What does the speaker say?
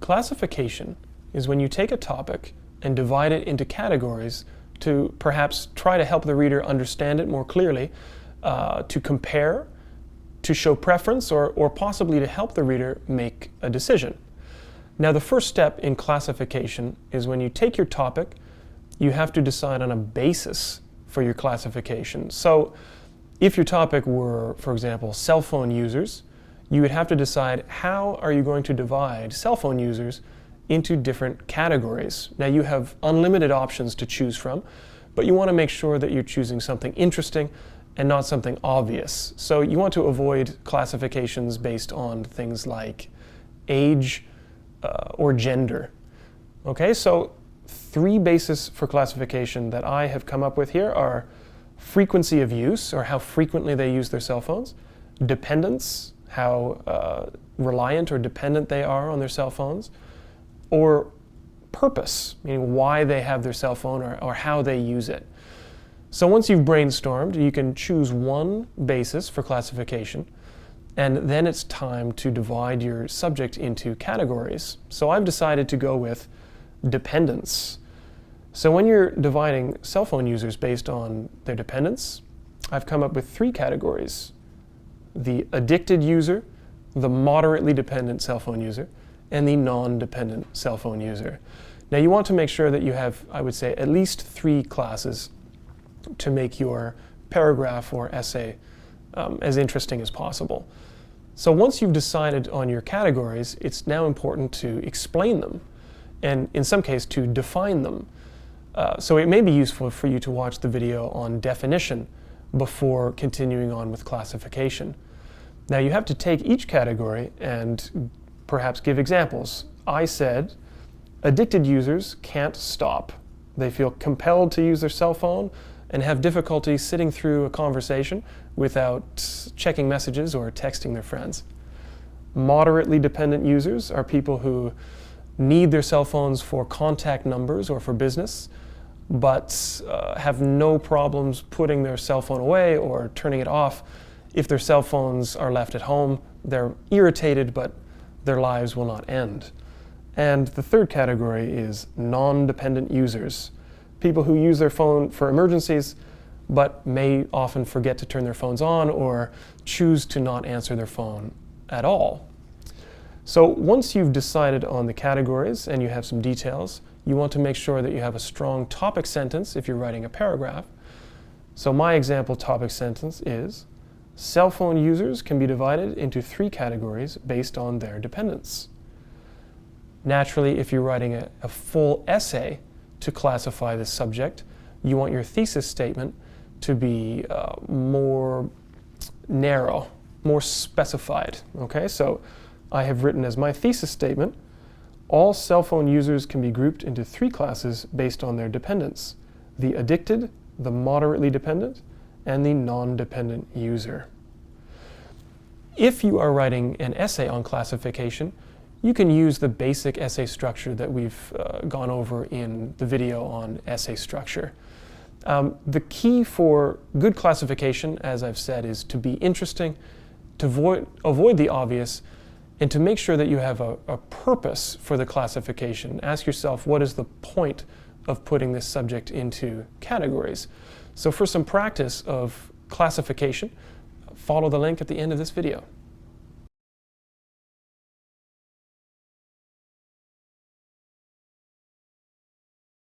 Classification is when you take a topic and divide it into categories to perhaps try to help the reader understand it more clearly, to compare, to show preference, or possibly to help the reader make a decision. Now, the first step in classification is when you take your topic, you have to decide on a basis for your classification. So if your topic were, for example, cell phone users, you would have to decide how are you going to divide cell phone users into different categories. Now, you have unlimited options to choose from, but you want to make sure that you're choosing something interesting and not something obvious. So you want to avoid classifications based on things like age or gender. Okay, so 3 bases for classification that I have come up with here are frequency of use, or how frequently they use their cell phones; dependence, how reliant or dependent they are on their cell phones; or purpose, meaning why they have their cell phone or how they use it. So once you've brainstormed, you can choose one basis for classification, and then it's time to divide your subject into categories. So I've decided to go with dependence. So when you're dividing cell phone users based on their dependence, I've come up with 3 categories: the addicted user, the moderately dependent cell phone user, and the non-dependent cell phone user. Now, you want to make sure that you have, I would say, at least 3 classes to make your paragraph or essay as interesting as possible. So once you've decided on your categories, it's now important to explain them, and in some cases to define them. So it may be useful for you to watch the video on definition before continuing on with classification. Now, you have to take each category and perhaps give examples. I said, addicted users can't stop. They feel compelled to use their cell phone and have difficulty sitting through a conversation without checking messages or texting their friends. Moderately dependent users are people who need their cell phones for contact numbers or for business, but have no problems putting their cell phone away or turning it off. If their cell phones are left at home, they're irritated, but their lives will not end. And the third category is non-dependent users, people who use their phone for emergencies, but may often forget to turn their phones on or choose to not answer their phone at all. So once you've decided on the categories and you have some details, you want to make sure that you have a strong topic sentence if you're writing a paragraph. So my example topic sentence is, cell phone users can be divided into 3 categories based on their dependence. Naturally, if you're writing a full essay to classify this subject, you want your thesis statement to be more narrow, more specified. Okay, so I have written as my thesis statement, all cell phone users can be grouped into 3 classes based on their dependence: the addicted, the moderately dependent, and the non-dependent user. If you are writing an essay on classification, you can use the basic essay structure that we've gone over in the video on essay structure. The key for good classification, as I've said, is to be interesting, to avoid the obvious, and to make sure that you have a purpose for the classification. Ask yourself, what is the point of putting this subject into categories? So for some practice of classification, follow the link at the end of this video.